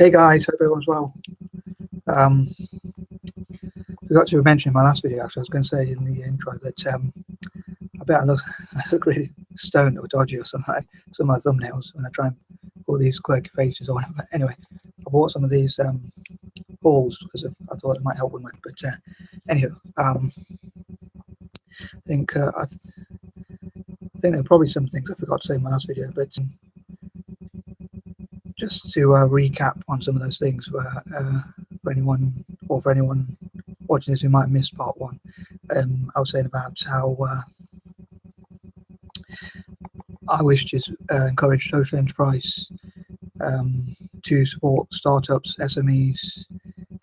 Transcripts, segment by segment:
Hey guys, hope everyone's well. Forgot to mention in my last video, actually, I was going to say in the intro that I bet I look really stoned or dodgy or something like some of my thumbnails when I try and pull these quirky faces or whatever. Anyway, I bought some of these balls because I thought it might help with my. But anywho, I think I think there are probably some things I forgot to say in my last video, but just to recap on some of those things for anyone watching this who might have missed part one. I was saying about how I wish to encourage social enterprise to support startups, SMEs,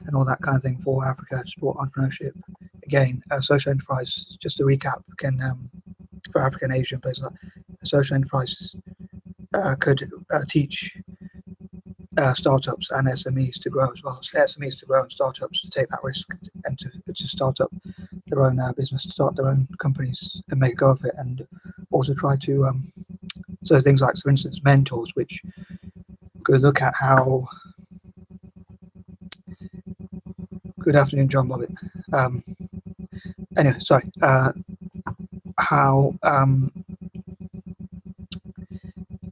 and all that kind of thing for Africa, to support entrepreneurship. Again, social enterprise, just to recap, can for Africa and Asia and places like that, social enterprise could teach startups and SMEs to grow as well. SMEs to grow and startups to take that risk and to start up their own business, to start their own companies and make a go of it, and also try to so things like, for instance, mentors, which could look at how. Good afternoon, John Bobbitt. Anyway, sorry.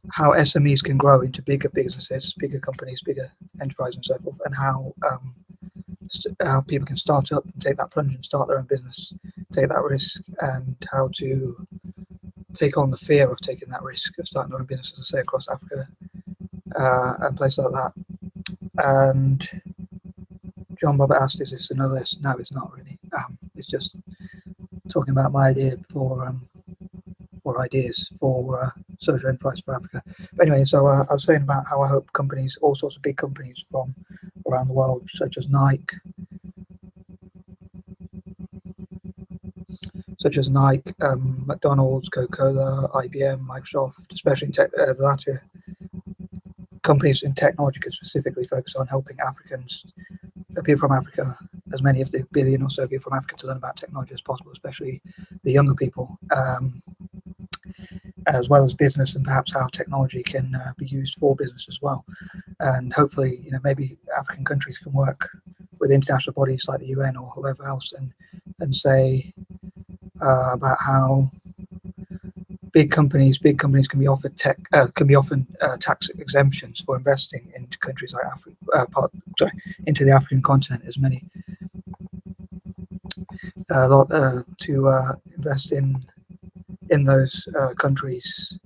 How SMEs can grow into bigger businesses, bigger companies, bigger enterprise, and so forth, and how people can start up and take that plunge and start their own business, take that risk, and how to take on the fear of taking that risk of starting their own business, as I say, across Africa and places like that. And John Bobbitt asked, "Is this another lesson?" No, it's not really. It's just talking about my idea for or ideas for social enterprise for Africa. But anyway, so I was saying about how I hope companies, all sorts of big companies from around the world, such as Nike, McDonald's, Coca-Cola, IBM, Microsoft, especially in the latter companies in technology, could specifically focus on helping Africans, people from Africa, as many of the billion or so people from Africa, to learn about technology as possible, especially the younger people, as well as business, and perhaps how technology can be used for business as well. And hopefully, maybe African countries can work with international bodies like the UN or whoever else, and say about how big companies can be offered tax exemptions for investing into countries like Africa, into the African continent, as many to invest in those countries.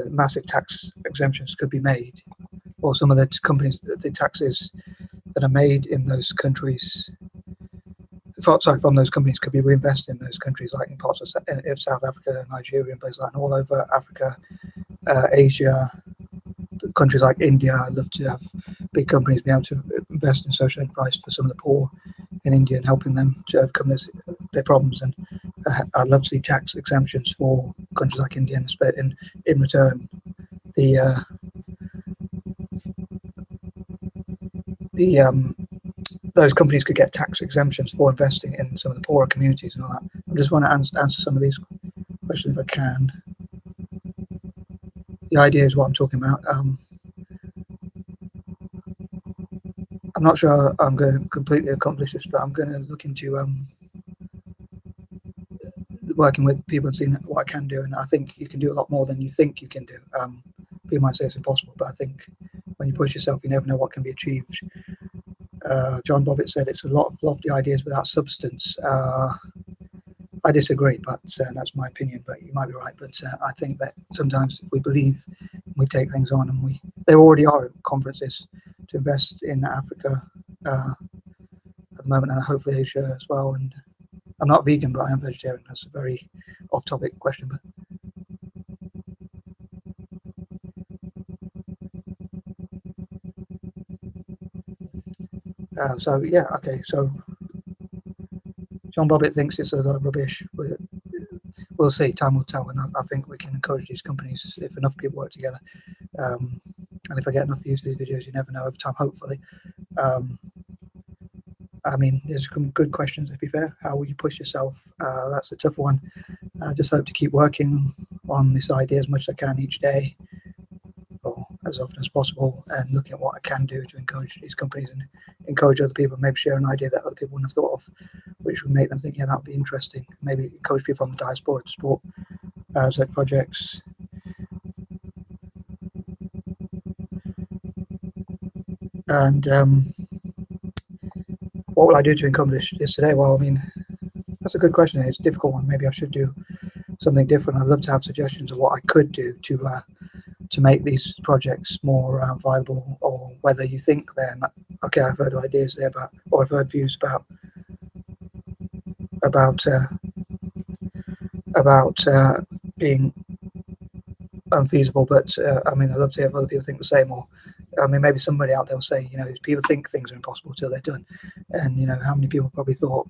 Massive tax exemptions could be made, or some of the companies, the taxes that are made in those countries, from those companies, could be reinvested in those countries, like in parts of South Africa, Nigeria, and places like that, and all over Africa, Asia, countries like India. I'd love to have big companies be able to invest in social enterprise for some of the poor in India and helping them to overcome their problems. And I'd love to see tax exemptions for countries like India, and in return, those companies could get tax exemptions for investing in some of the poorer communities and all that. I just want to answer some of these questions if I can. The idea is what I'm talking about. I'm not sure I'm going to completely accomplish this, but I'm going to look into working with people and seeing what I can do. And I think you can do a lot more than you think you can do. People might say it's impossible, but I think when you push yourself, you never know what can be achieved. John Bobbitt said it's a lot of lofty ideas without substance. I disagree, but that's my opinion, but you might be right. But I think that sometimes if we believe, we take things on, and there already are conferences to invest in Africa at the moment, and hopefully Asia as well. And I'm not vegan, but I am vegetarian. That's a very off-topic question, but so yeah, okay. So John Bobbitt thinks it's a lot of rubbish. We'll see. Time will tell, and I think we can encourage these companies if enough people work together. And if I get enough views to these videos, you never know, over time, hopefully. I mean, there's some good questions, to be fair. How will you push yourself? That's a tough one. I just hope to keep working on this idea as much as I can each day, or as often as possible, and looking at what I can do to encourage these companies and encourage other people, maybe share an idea that other people wouldn't have thought of, which would make them think, yeah, that would be interesting. Maybe encourage people from the diaspora to support such projects. And what will I do to accomplish this today? Well, I mean, that's a good question. It's a difficult one. Maybe I should do something different. I'd love to have suggestions of what I could do to make these projects more viable, or whether you think they're not. Okay, I've heard ideas there about, or I've heard views about being unfeasible. But I mean, I'd love to hear if other people think the same, or I mean, maybe somebody out there will say, people think things are impossible till they're done, and how many people probably thought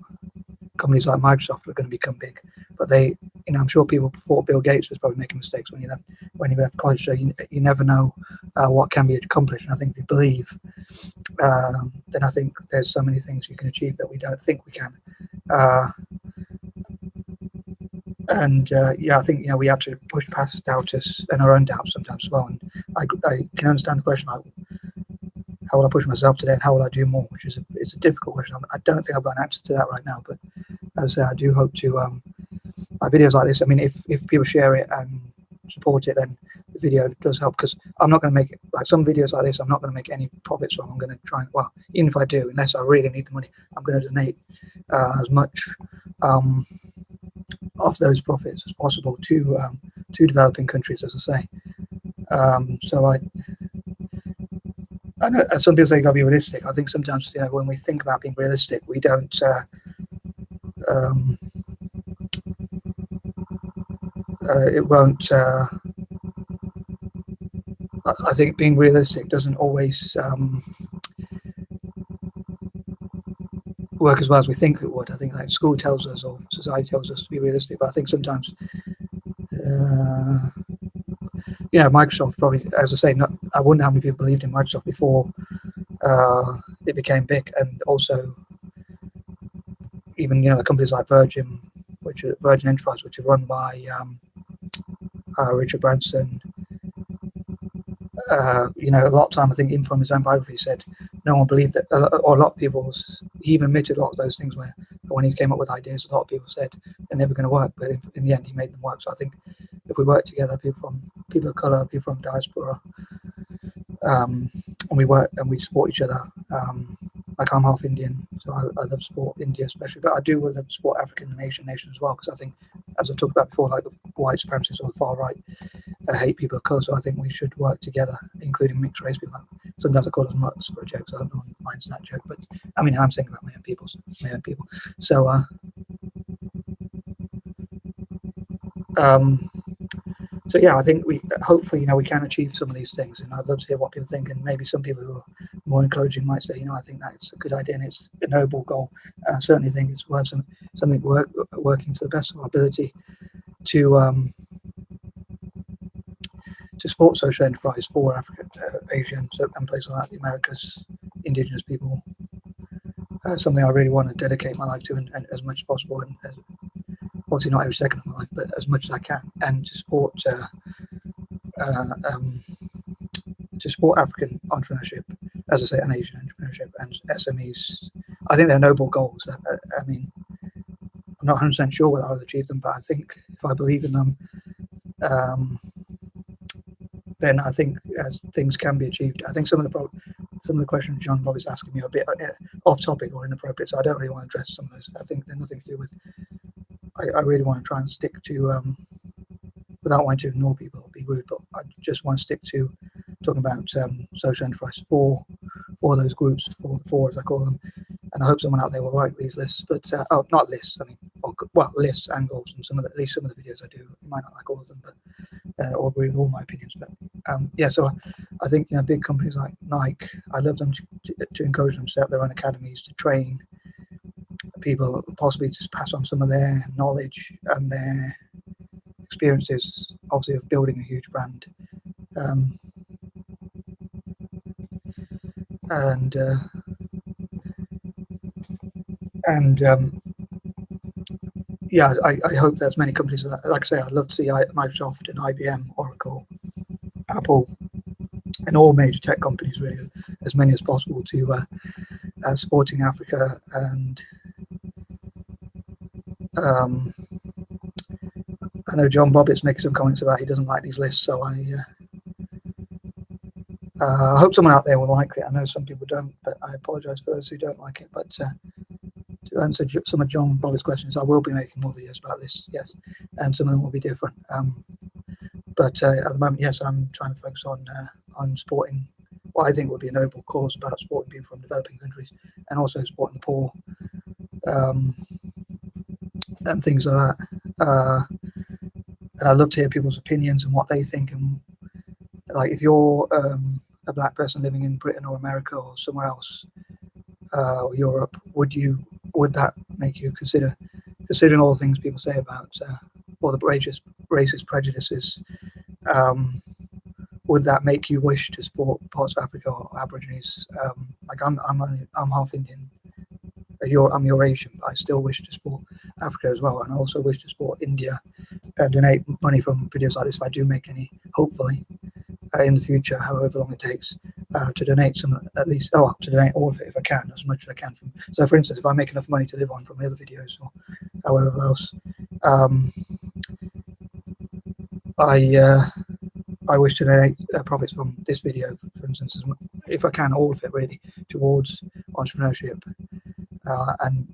companies like Microsoft were going to become big, but they, I'm sure people thought Bill Gates was probably making mistakes when he left college. So you never know what can be accomplished. And I think if you believe, then I think there's so many things you can achieve that we don't think we can. I think we have to push past doubters and our own doubts sometimes as well. And I can understand the question, like, how will I push myself today, and how will I do more? Which is it's a difficult question. I don't think I've got an answer to that right now, but as I say, I do hope to videos like this. I mean, if people share it and support it, then the video does help, because I'm not going to make it like some videos like this. I'm not going to make any profits from. I'm going to try and, well, even if I do, unless I really need the money, I'm going to donate as much of those profits as possible to developing countries, as I say. So I know some people say you got to be realistic. I think sometimes when we think about being realistic, we don't. It won't. I think being realistic doesn't always work as well as we think it would. I think like school tells us, or society tells us, to be realistic, but I think sometimes, Microsoft probably, as I say, I wonder how many people believed in Microsoft before it became big, and also even companies like Virgin Enterprise, which are run by Richard Branson. A lot of time, I think, even from his own biography, said no one believed that, or a lot of people, he even admitted a lot of those things where when he came up with ideas, a lot of people said they're never going to work, but in the end, he made them work. So I think if we work together, people of color, people from diaspora, and we work and we support each other. Like, I'm half Indian, so I love to support India especially, but I do love to support African and Asian nations as well, because I think, as I've talked about before, like the white supremacists or the far right hate people of colour. So I think we should work together, including mixed race people. Sometimes I call them mutts for a joke, so I don't know who minds that joke, but I mean, I'm saying about my own people. So yeah, I think hopefully we can achieve some of these things, and I'd love to hear what people think. And maybe some people who are more encouraging might say, I think that's a good idea and it's a noble goal. And I certainly think it's worth something working to the best of our ability to support social enterprise for Africa, Asia, and places like that, the Americas, indigenous people. Something I really want to dedicate my life to, and as much as possible, and obviously not every second of my life, but as much as I can, and to support African entrepreneurship, as I say, and Asian entrepreneurship and SMEs. I think they're noble goals. I mean, I'm not 100% sure whether I'll achieve them, but I think if I believe in them, then I think things can be achieved. I think some of the questions John Bob is asking me are a bit off topic or inappropriate, so I don't really want to address some of those. I think they're nothing to do with. I really want to try and stick to, without wanting to ignore people or be rude, but I just want to stick to talking about social enterprise for those groups, for the four as I call them. And I hope someone out there will like these lists, but not lists. I mean, lists and goals, and at least some of the videos I do. You might not like all of them, but or agree with all my opinions. But yeah, so I think big companies like Nike, I love them to encourage them to set up their own academies to train people, possibly just pass on some of their knowledge and their experiences, obviously, of building a huge brand. Yeah, I hope there's many companies like I say. I'd love to see Microsoft and IBM, Oracle, Apple, and all major tech companies, really, as many as possible, to supporting Africa. And I know John Bobbitt's making some comments about he doesn't like these lists, so I hope someone out there will like it. I know some people don't, but I apologise for those who don't like it. But to answer some of John Bobbitt's questions, I will be making more videos about this, yes, and some of them will be different. But at the moment, yes, I'm trying to focus on supporting what I think would be a noble cause about supporting people from developing countries, and also supporting the poor, and things like that. And I'd love to hear people's opinions and what they think. And like, if you're a black person living in Britain or America or somewhere else, or Europe, would that make you considering all the things people say about all the racist prejudices, would that make you wish to support parts of Africa or Aborigines? Like, I'm half Indian. I'm Eurasian, but I still wish to support Africa as well, and I also wish to support India and donate money from videos like this if I do make any, hopefully, in the future, however long it takes, to donate some, at least, to donate all of it if I can, as much as I can. So, for instance, if I make enough money to live on from the other videos or however else, I wish to donate profits from this video, for instance, if I can, all of it really, towards entrepreneurship and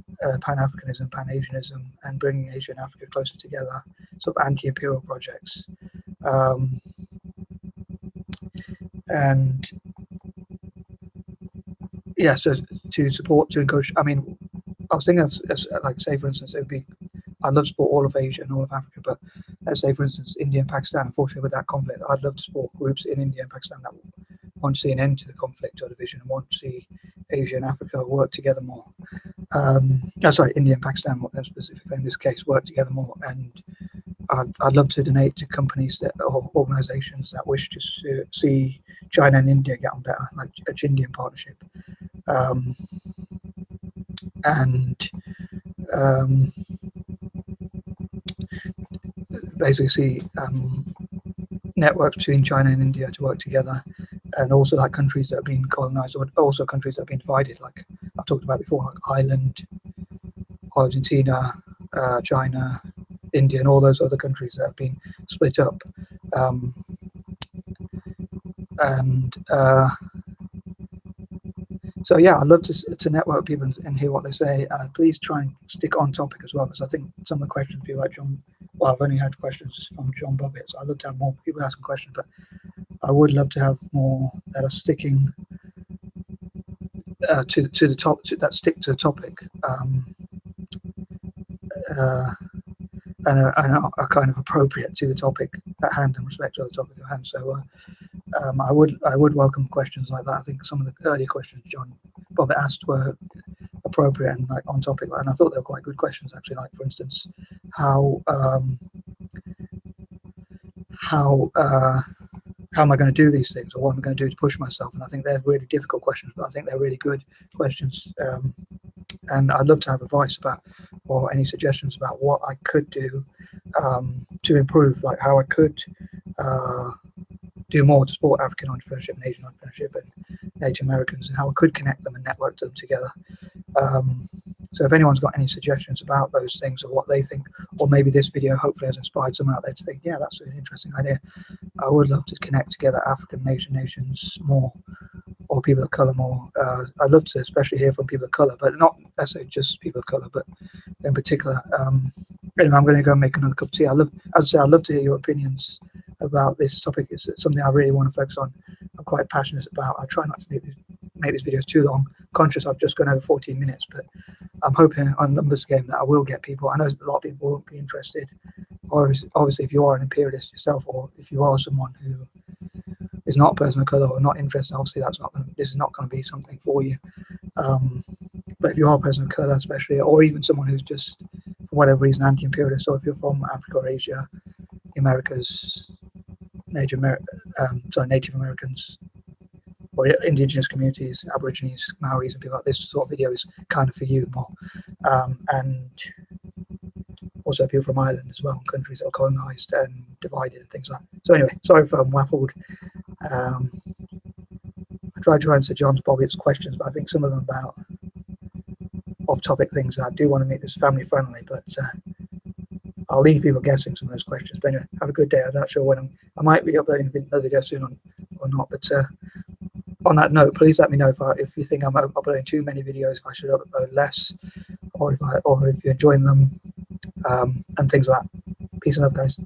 Pan-Africanism, Pan-Asianism, and bringing Asia and Africa closer together, sort of anti-imperial projects. And yeah, so to support, to encourage, I mean, I was thinking, as like, say, for instance, it would be, I'd love to support all of Asia and all of Africa, but let's say, for instance, India and Pakistan, unfortunately, with that conflict, I'd love to support groups in India and Pakistan that want to see an end to the conflict or division and want to see Asia and Africa work together more. India and Pakistan, specifically in this case, work together more. And I'd love to donate to companies or organizations that wish to see China and India get on better, like a Chindian partnership. Basically see networks between China and India to work together, and also like countries that have been colonized, or also countries that have been divided, like I've talked about before, like Ireland, Argentina, China, India, and all those other countries that have been split up. So yeah, I'd love to network with people and hear what they say. Please try and stick on topic as well, because I think some of the questions people like John, well, I've only had questions from John Bobbitt, so I'd love to have more people asking questions, but I would love to have more that are sticking to the top, that stick to the topic, and are kind of appropriate to the topic at hand and respect to the topic at hand. So I would welcome questions like that. I think some of the earlier questions John Bobbitt asked were appropriate and like on topic, and I thought they were quite good questions actually. Like, for instance, how am I going to do these things, or what am I going to do to push myself? And I think they're really difficult questions, but I think they're really good questions. And I'd love to have advice about, or any suggestions about what I could do to improve, like how I could do more to support African entrepreneurship and Asian entrepreneurship and Native Americans, and how I could connect them and network them together. So if anyone's got any suggestions about those things, or what they think, or maybe this video hopefully has inspired someone out there to think, yeah, that's an interesting idea. I would love to connect together African and Asian nations more, or people of color more. I'd love to especially hear from people of color, but not necessarily just people of color, but in particular. Anyway, I'm going to go and make another cup of tea. I'd love to hear your opinions about this topic. It's something I really want to focus on. I'm quite passionate about. I try not to make these videos too long. Conscious I've just gone over 14 minutes, but I'm hoping on numbers game that I will get people. I know a lot of people won't be interested, or obviously if you are an imperialist yourself, or if you are someone who is not a person of color or not interested, obviously this is not going to be something for you. But if you are a person of color especially, or even someone who's just for whatever reason anti-imperialist, or if you're from Africa or Asia, the Americas, Native Americans, or indigenous communities, Aborigines, Maoris, and people like this sort of video is kind of for you more. And also people from Ireland as well, countries that are colonized and divided and things like that. So anyway, sorry if I'm waffled. tried to answer John's Bobbitt's questions, but I think some of them about off-topic things. I do want to make this family-friendly, but I'll leave people guessing some of those questions. But anyway, have a good day. I'm not sure when I might be uploading another video soon or not. But on that note, please let me know if you think I'm uploading too many videos, if I should upload less, or if you're enjoying them, and things like that. Peace and love, guys.